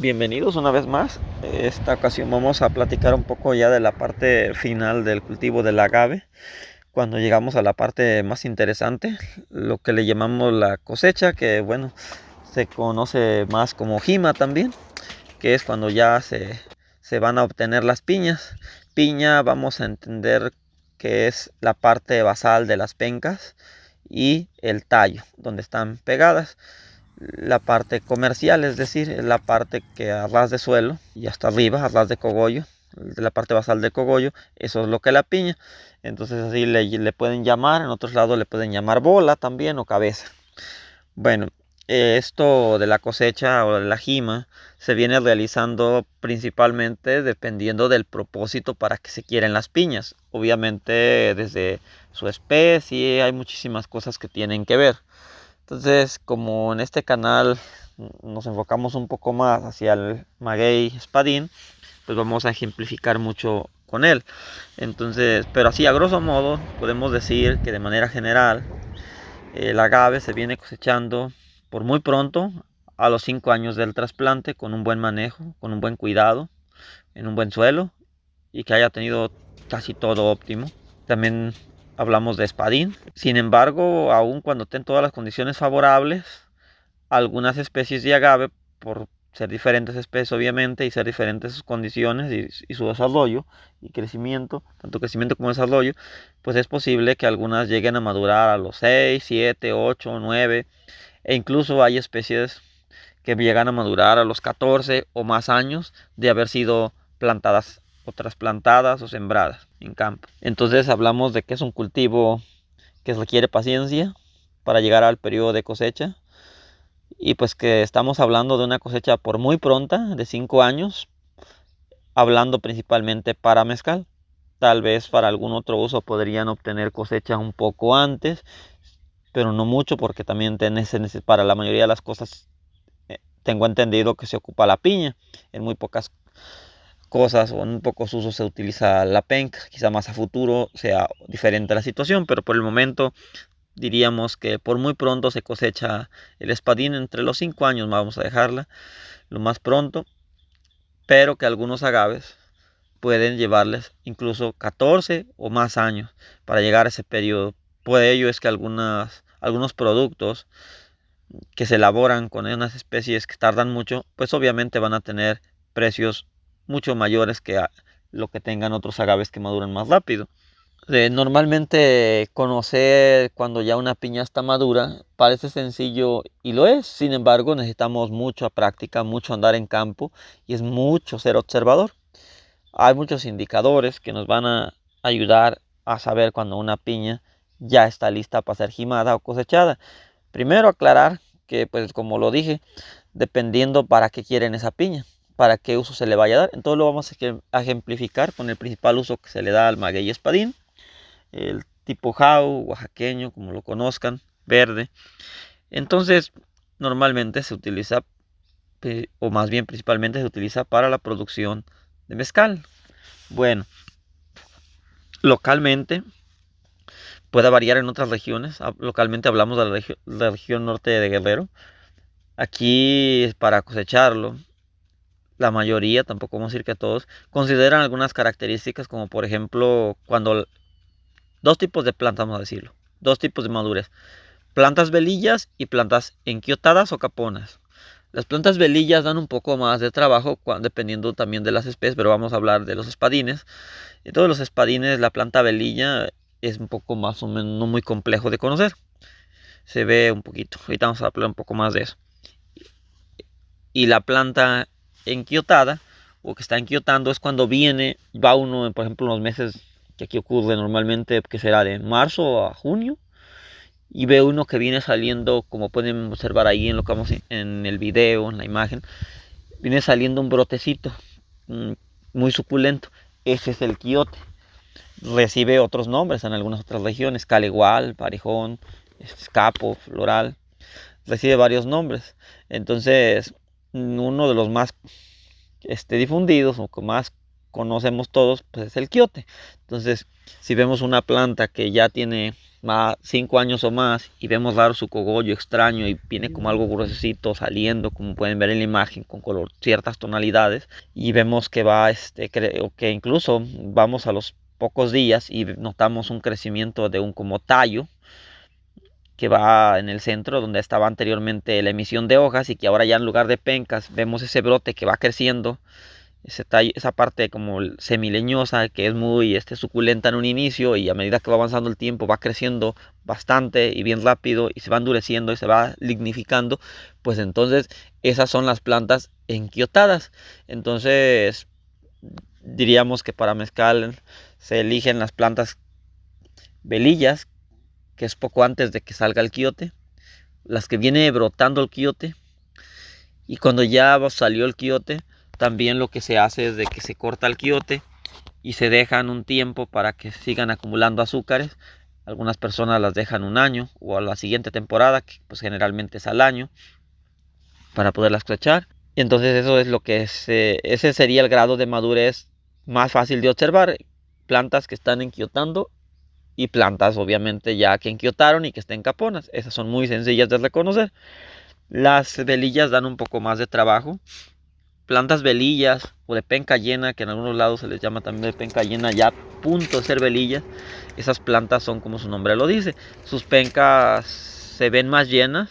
Bienvenidos una vez más. Esta ocasión vamos a platicar un poco ya de la parte final del cultivo del agave. Cuando llegamos a la parte más interesante, lo que le llamamos la cosecha, que bueno, se conoce más como jima también, que es cuando ya se van a obtener las piñas. Piña vamos a entender que es la parte basal de las pencas y el tallo, donde están pegadas. La parte comercial, es decir, es la parte que a ras de suelo y hasta arriba, a ras de cogollo, de la parte basal del cogollo, eso es lo que es la piña. Entonces así le pueden llamar, en otros lados le pueden llamar bola también o cabeza. Bueno, esto de la cosecha o de la jima se viene realizando principalmente dependiendo del propósito para que se quieren las piñas. Obviamente desde su especie hay muchísimas cosas que tienen que ver. Entonces, como en este canal nos enfocamos un poco más hacia el maguey espadín, pues vamos a ejemplificar mucho con él. Entonces, pero así a grosso modo, podemos decir que de manera general, el agave se viene cosechando por muy pronto, a los 5 años del trasplante, con un buen manejo, con un buen cuidado, en un buen suelo y que haya tenido casi todo óptimo. También hablamos de espadín. Sin embargo, aun cuando estén todas las condiciones favorables, algunas especies de agave, por ser diferentes especies obviamente y ser diferentes sus condiciones y su desarrollo y crecimiento, tanto crecimiento como desarrollo, pues es posible que algunas lleguen a madurar a los 6, 7, 8, 9 e incluso hay especies que llegan a madurar a los 14 o más años de haber sido plantadas o trasplantadas o sembradas en campo. Entonces hablamos de que es un cultivo que requiere paciencia para llegar al periodo de cosecha y pues que estamos hablando de una cosecha por muy pronta de 5 años, hablando principalmente para mezcal. Tal vez para algún otro uso podrían obtener cosecha un poco antes, pero no mucho porque también para la mayoría de las cosas tengo entendido que se ocupa la piña. En muy pocas cosas o en muy pocos usos se utiliza la penca. Quizá más a futuro sea diferente la situación, pero por el momento diríamos que por muy pronto se cosecha el espadín. Entre los 5 años vamos a dejarla lo más pronto, pero que algunos agaves pueden llevarles incluso 14 o más años para llegar a ese periodo. Por ello es que algunos productos que se elaboran con unas especies que tardan mucho, pues obviamente van a tener precios mucho mayores que lo que tengan otros agaves que maduran más rápido. Normalmente conocer cuando ya una piña está madura parece sencillo y lo es. Sin embargo, necesitamos mucha práctica, mucho andar en campo y es mucho ser observador. Hay muchos indicadores que nos van a ayudar a saber cuando una piña ya está lista para ser jimada o cosechada. Primero aclarar que, pues como lo dije, dependiendo para qué quieren esa piña, para qué uso se le vaya a dar. Entonces lo vamos a ejemplificar con el principal uso que se le da al maguey espadín, el tipo jau, oaxaqueño, como lo conozcan, verde. Entonces, normalmente se utiliza, o más bien principalmente se utiliza para la producción de mezcal. Bueno, localmente puede variar en otras regiones. Localmente hablamos de la región norte de Guerrero. Aquí, para cosecharlo, la mayoría, tampoco vamos a decir que todos, consideran algunas características como por ejemplo cuando dos tipos de plantas, vamos a decirlo, dos tipos de madurez, plantas velillas y plantas enquiotadas o caponas. Las plantas velillas dan un poco más de trabajo dependiendo también de las especies, pero vamos a hablar de los espadines. En todos los espadines la planta velilla es un poco más o menos no muy complejo de conocer. Se ve un poquito, ahorita vamos a hablar un poco más de eso. Y la planta enquiotada o que está enquiotando es cuando va uno, por ejemplo, en los meses que aquí ocurre normalmente, que será de marzo a junio, y ve uno que viene saliendo, como pueden observar ahí en lo que vamos en el video, en la imagen, viene saliendo un brotecito muy suculento. Ese es el quiote. Recibe otros nombres en algunas otras regiones, calegual, parejón, escapo, floral, recibe varios nombres. Entonces, uno de los más difundidos o que más conocemos todos, pues es el quiote. Entonces, si vemos una planta que ya tiene más 5 años o más y vemos raro su cogollo extraño y viene como algo gruesito saliendo, como pueden ver en la imagen, con color, ciertas tonalidades, y vemos que va, creo que incluso vamos a los pocos días y notamos un crecimiento de un como tallo que va en el centro donde estaba anteriormente la emisión de hojas, y que ahora ya en lugar de pencas vemos ese brote que va creciendo, ese tallo, esa parte como semileñosa que es muy suculenta en un inicio, y a medida que va avanzando el tiempo va creciendo bastante y bien rápido y se va endureciendo y se va lignificando. Pues entonces esas son las plantas enquiotadas. Entonces diríamos que para mezcal se eligen las plantas velillas, que es poco antes de que salga el quiote, las que viene brotando el quiote, y cuando ya salió el quiote, también lo que se hace es de que se corta el quiote y se dejan un tiempo para que sigan acumulando azúcares. Algunas personas las dejan un año o a la siguiente temporada, que pues generalmente es al año, para poderlas cosechar. Y entonces eso es lo que ese sería el grado de madurez más fácil de observar: plantas que están enquiotando y plantas obviamente ya que enquiotaron y que estén caponas. Esas son muy sencillas de reconocer. Las velillas dan un poco más de trabajo. Plantas velillas o de penca llena, que en algunos lados se les llama también de penca llena, ya a punto de ser velillas. Esas plantas son como su nombre lo dice, sus pencas se ven más llenas,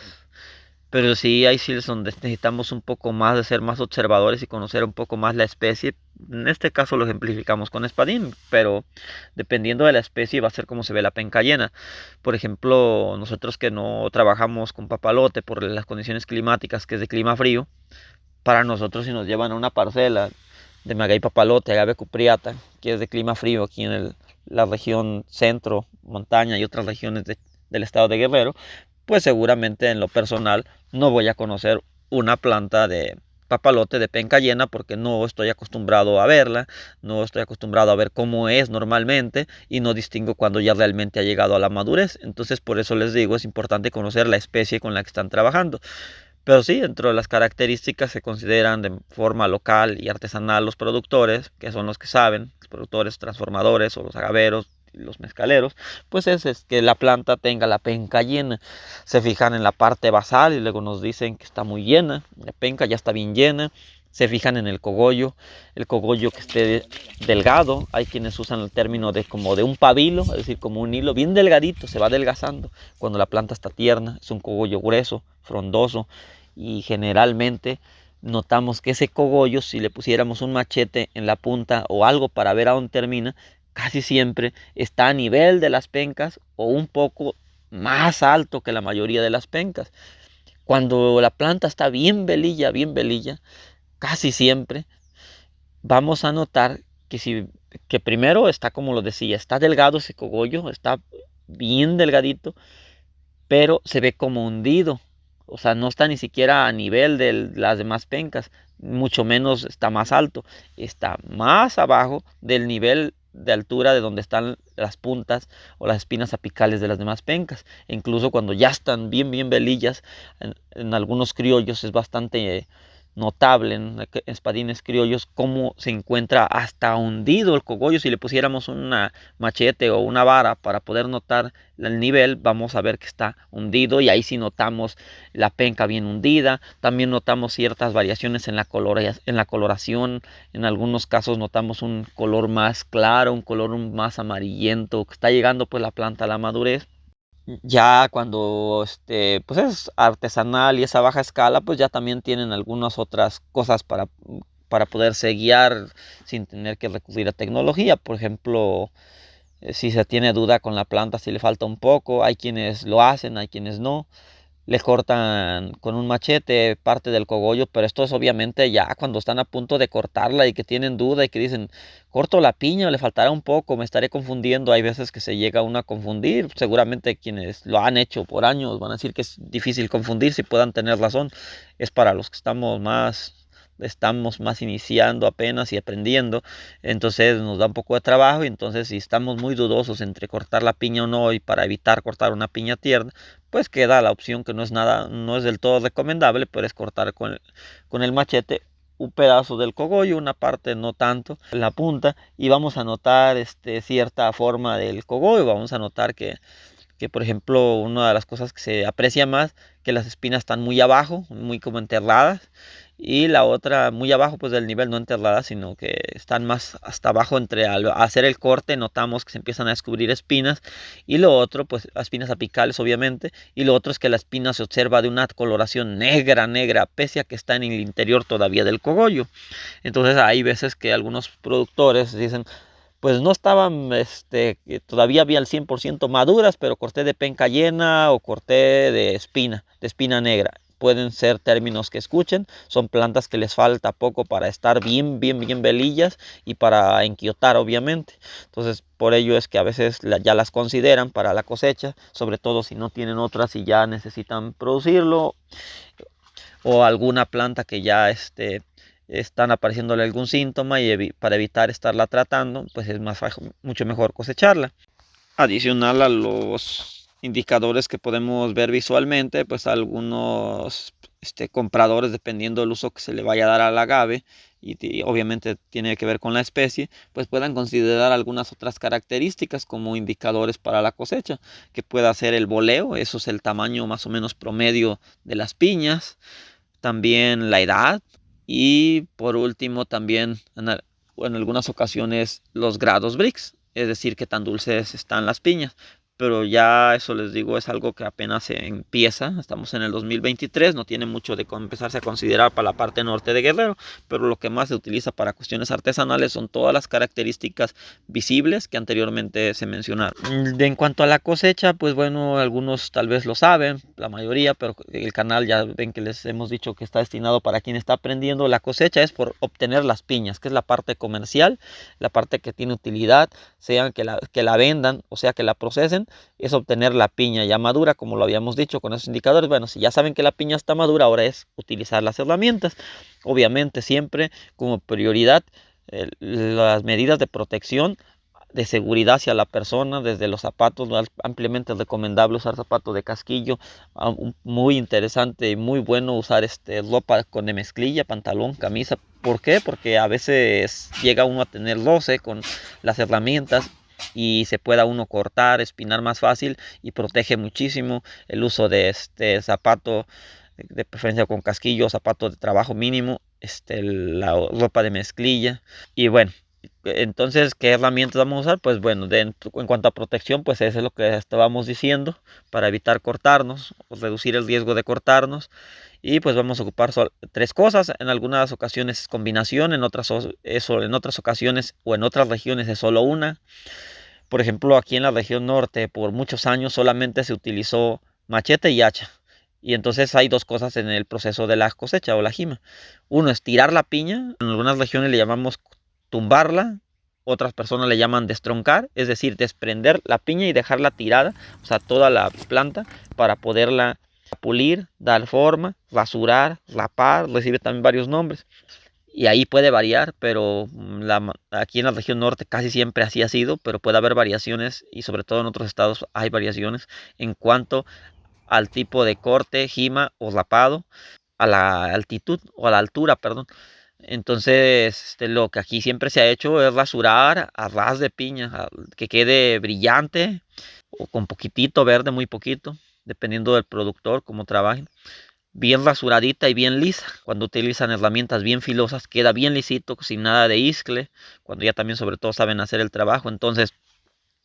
pero sí hay sí donde necesitamos un poco más de ser más observadores y conocer un poco más la especie. En este caso lo ejemplificamos con espadín, pero dependiendo de la especie va a ser como se ve la penca llena. Por ejemplo, nosotros que no trabajamos con papalote por las condiciones climáticas, que es de clima frío, para nosotros si nos llevan a una parcela de maguey papalote, agave cupriata, que es de clima frío aquí en la región centro, montaña y otras regiones del estado de Guerrero, pues seguramente en lo personal no voy a conocer una planta de papalote de penca llena, porque no estoy acostumbrado a verla, no estoy acostumbrado a ver cómo es normalmente y no distingo cuando ya realmente ha llegado a la madurez. Entonces por eso les digo, es importante conocer la especie con la que están trabajando. Pero sí, dentro de las características se consideran de forma local y artesanal los productores, que son los que saben, los productores transformadores o los agaveros y los mezcaleros. Pues es que la planta tenga la penca llena. Se fijan en la parte basal y luego nos dicen que está muy llena, la penca ya está bien llena. Se fijan en el cogollo que esté delgado. Hay quienes usan el término de como de un pabilo, es decir, como un hilo bien delgadito, se va adelgazando. Cuando la planta está tierna, es un cogollo grueso, frondoso, y generalmente notamos que ese cogollo, si le pusiéramos un machete en la punta o algo para ver a dónde termina, casi siempre está a nivel de las pencas o un poco más alto que la mayoría de las pencas. Cuando la planta está bien velilla, casi siempre vamos a notar que primero está, como lo decía, está delgado ese cogollo, está bien delgadito, pero se ve como hundido. O sea, no está ni siquiera a nivel de las demás pencas, mucho menos está más alto, está más abajo del nivel de altura de donde están las puntas o las espinas apicales de las demás pencas. E incluso cuando ya están bien velillas, en algunos criollos es bastante notable, en espadines criollos, cómo se encuentra hasta hundido el cogollo. Si le pusiéramos una machete o una vara para poder notar el nivel, vamos a ver que está hundido, y ahí sí notamos la penca bien hundida. También notamos ciertas variaciones en la coloración. En algunos casos notamos un color más claro, un color más amarillento, que está llegando pues la planta a la madurez. Ya cuando pues es artesanal y es a baja escala, pues ya también tienen algunas otras cosas para poderse guiar sin tener que recurrir a tecnología. Por ejemplo, si se tiene duda con la planta, si le falta un poco, hay quienes lo hacen, hay quienes no. Le cortan con un machete parte del cogollo, pero esto es obviamente ya cuando están a punto de cortarla y que tienen duda y que dicen, corto la piña, le faltará un poco, me estaré confundiendo. Hay veces que se llega uno a confundir. Seguramente quienes lo han hecho por años van a decir que es difícil confundir, si puedan tener razón. Es para los que estamos más iniciando apenas y aprendiendo, entonces nos da un poco de trabajo. Y entonces si estamos muy dudosos entre cortar la piña o no, y para evitar cortar una piña tierna, pues queda la opción que no es del todo recomendable, pero es cortar con el machete un pedazo del cogollo, una parte no tanto, en la punta, y vamos a notar cierta forma del cogollo. Vamos a notar que que por ejemplo una de las cosas que se aprecia más, que las espinas están muy abajo, muy como enterradas, y la otra muy abajo pues del nivel, no enterradas, sino que están más hasta abajo. Al hacer el corte notamos que se empiezan a descubrir espinas, y lo otro pues espinas apicales obviamente, y lo otro es que la espina se observa de una coloración negra, negra, pese a que está en el interior todavía del cogollo. Entonces hay veces que algunos productores dicen, pues no estaban, todavía había el 100% maduras, pero corté de penca llena o corté de espina negra. Pueden ser términos que escuchen, son plantas que les falta poco para estar bien, bien, bien velillas y para enquiotar, obviamente. Entonces, por ello es que a veces ya las consideran para la cosecha, sobre todo si no tienen otras y ya necesitan producirlo, o alguna planta que ya están apareciéndole algún síntoma, y para evitar estarla tratando, pues es mucho mejor cosecharla. Adicional a los indicadores que podemos ver visualmente, pues algunos compradores, dependiendo del uso que se le vaya a dar al agave, y obviamente tiene que ver con la especie, pues puedan considerar algunas otras características como indicadores para la cosecha, que pueda ser el boleo, eso es el tamaño más o menos promedio de las piñas, también la edad, y por último también en algunas ocasiones los grados Brix, es decir, qué tan dulces están las piñas. Pero ya eso, les digo, es algo que apenas se empieza. Estamos en el 2023, no tiene mucho de empezarse a considerar para la parte norte de Guerrero, pero lo que más se utiliza para cuestiones artesanales son todas las características visibles que anteriormente se mencionaron. En cuanto a la cosecha, pues bueno, algunos tal vez lo saben, la mayoría, pero el canal ya ven que les hemos dicho que está destinado para quien está aprendiendo. La cosecha es por obtener las piñas, que es la parte comercial, la parte que tiene utilidad, sea que la vendan o sea que la procesen, es obtener la piña ya madura, como lo habíamos dicho con esos indicadores. Bueno, si ya saben que la piña está madura, ahora es utilizar las herramientas. Obviamente siempre como prioridad las medidas de protección, de seguridad hacia la persona, desde los zapatos, ampliamente recomendable usar zapatos de casquillo, muy interesante y muy bueno usar ropa con de mezclilla, pantalón, camisa. ¿Por qué? Porque a veces llega uno a tener roce con las herramientas y se pueda uno cortar, espinar más fácil, y protege muchísimo el uso de este zapato, de preferencia con casquillo, zapato de trabajo mínimo, la ropa de mezclilla. Y bueno, entonces, ¿qué herramientas vamos a usar? Pues bueno, en cuanto a protección, pues eso es lo que estábamos diciendo, para evitar cortarnos o reducir el riesgo de cortarnos. Y pues vamos a ocupar tres cosas, en algunas ocasiones combinación, en otras ocasiones o en otras regiones es solo una. Por ejemplo, aquí en la región norte, por muchos años solamente se utilizó machete y hacha. Y entonces hay dos cosas en el proceso de la cosecha o la jima. Uno es tirar la piña, en algunas regiones le llamamos tumbarla, otras personas le llaman destroncar, es decir, desprender la piña y dejarla tirada, o sea, toda la planta, para poderla pulir, dar forma, rasurar, rapar, recibe también varios nombres. Y ahí puede variar, pero aquí en la región norte casi siempre así ha sido, pero puede haber variaciones, y sobre todo en otros estados hay variaciones en cuanto al tipo de corte, jima o rapado, a la altitud o a la altura, perdón. Entonces, lo que aquí siempre se ha hecho es rasurar a ras de piña, que quede brillante o con poquitito verde, muy poquito, dependiendo del productor, cómo trabajen. Bien rasuradita y bien lisa. Cuando utilizan herramientas bien filosas, queda bien lisito, sin nada de iscle, cuando ya también sobre todo saben hacer el trabajo. Entonces,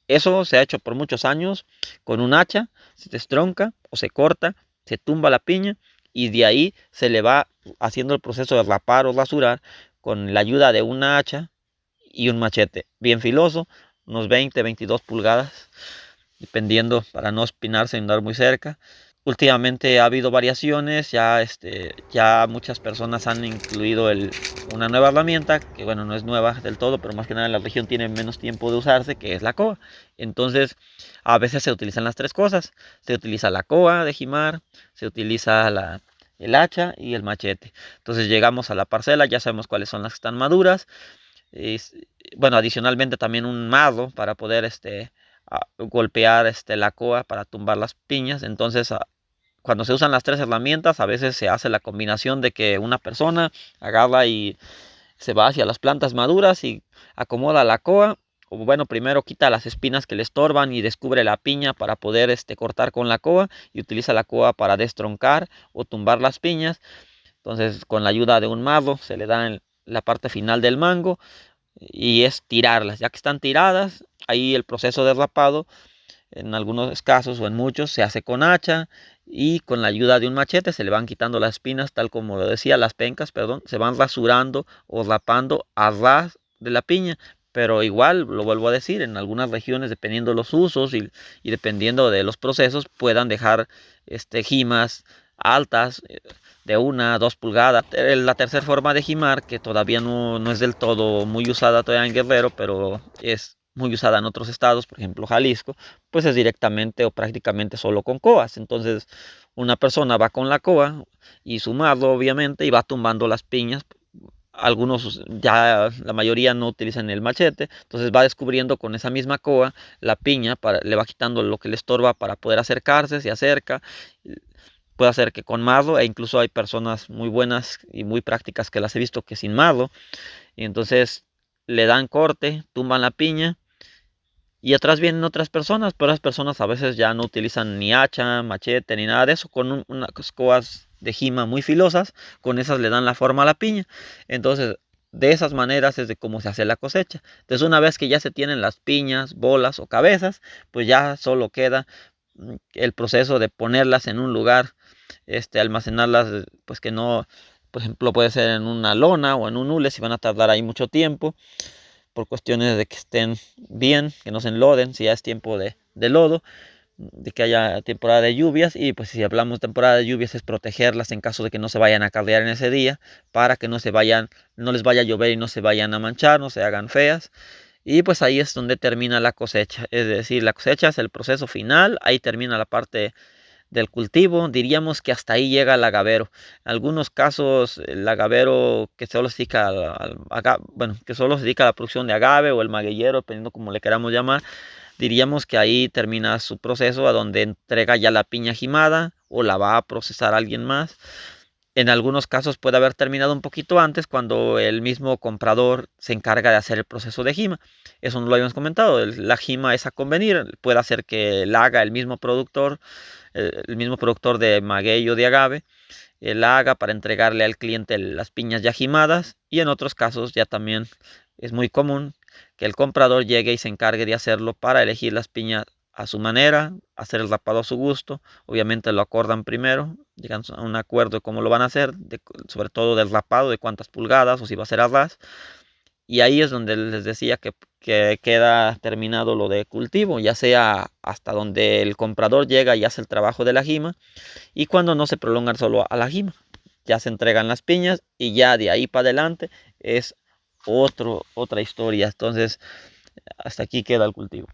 eso se ha hecho por muchos años con un hacha, se destronca o se corta, se tumba la piña, y de ahí se le va haciendo el proceso de rapar o rasurar con la ayuda de una hacha y un machete bien filoso, unos 20-22 pulgadas, dependiendo, para no espinarse y andar muy cerca. Últimamente ha habido variaciones, ya muchas personas han incluido una nueva herramienta, que bueno, no es nueva del todo, pero más que nada en la región tiene menos tiempo de usarse, que es la coa. Entonces, a veces se utilizan las tres cosas. Se utiliza la coa de jimar, se utiliza el hacha y el machete. Entonces llegamos a la parcela, ya sabemos cuáles son las que están maduras. Bueno, adicionalmente también un marro para poder golpear la coa para tumbar las piñas. Entonces, cuando se usan las tres herramientas, a veces se hace la combinación de que una persona agarra y se va hacia las plantas maduras y acomoda la coa, o bueno, primero quita las espinas que le estorban y descubre la piña para poder cortar con la coa, y utiliza la coa para destroncar o tumbar las piñas. Entonces, con la ayuda de un mazo se le da en la parte final del mango, y es tirarlas. Ya que están tiradas, ahí el proceso de rapado, en algunos casos o en muchos, se hace con hacha, y con la ayuda de un machete se le van quitando las espinas, tal como lo decía, las pencas, perdón, se van rasurando o rapando a ras de la piña. Pero igual, lo vuelvo a decir, en algunas regiones, dependiendo de los usos y dependiendo de los procesos, puedan dejar jimas altas, de 1 a 2 pulgadas. La tercera forma de jimar, que todavía no es del todo muy usada todavía en Guerrero, pero es muy usada en otros estados, por ejemplo Jalisco, pues es directamente o prácticamente solo con coas. Entonces una persona va con la coa y su mazo, obviamente, y va tumbando las piñas. Algunos, ya la mayoría, no utilizan el machete, entonces va descubriendo con esa misma coa la piña, le va quitando lo que le estorba para poder acercarse. Se acerca, puede hacer que con mazo, e incluso hay personas muy buenas y muy prácticas que las he visto que sin mazo, y entonces le dan corte, tumban la piña, y atrás vienen otras personas, pero las personas a veces ya no utilizan ni hacha, machete, ni nada de eso. Con unas coas de jima muy filosas, con esas le dan la forma a la piña. Entonces, de esas maneras es de cómo se hace la cosecha. Entonces, una vez que ya se tienen las piñas, bolas o cabezas, pues ya solo queda el proceso de ponerlas en un lugar, almacenarlas, pues que no, por ejemplo, puede ser en una lona o en un hule, si van a tardar ahí mucho tiempo, por cuestiones de que estén bien, que no se enloden, si ya es tiempo de lodo, de que haya temporada de lluvias. Y pues si hablamos de temporada de lluvias, es protegerlas en caso de que no se vayan a carrear en ese día, para que no les vaya a llover y no se vayan a manchar, no se hagan feas. Y pues ahí es donde termina la cosecha, es decir, la cosecha es el proceso final, ahí termina la parte del cultivo. Diríamos que hasta ahí llega el agavero. En algunos casos, el agavero que solo se dedica bueno, que solo se dedica a la producción de agave, o el magueyero, dependiendo como le queramos llamar, diríamos que ahí termina su proceso, a donde entrega ya la piña jimada o la va a procesar alguien más. En algunos casos puede haber terminado un poquito antes, cuando el mismo comprador se encarga de hacer el proceso de jima. Eso no lo habíamos comentado. La jima es a convenir. Puede hacer que la haga el mismo productor de maguey o de agave, la haga para entregarle al cliente las piñas ya jimadas. Y en otros casos ya también es muy común que el comprador llegue y se encargue de hacerlo, para elegir las piñas a su manera, hacer el rapado a su gusto. Obviamente lo acordan primero, llegan a un acuerdo de cómo lo van a hacer, sobre todo del rapado, de cuántas pulgadas o si va a ser a ras. Y ahí es donde les decía que queda terminado lo de cultivo, ya sea hasta donde el comprador llega y hace el trabajo de la jima, y cuando no se prolongan solo a la jima, ya se entregan las piñas, y ya de ahí para adelante es otra historia. Entonces, hasta aquí queda el cultivo.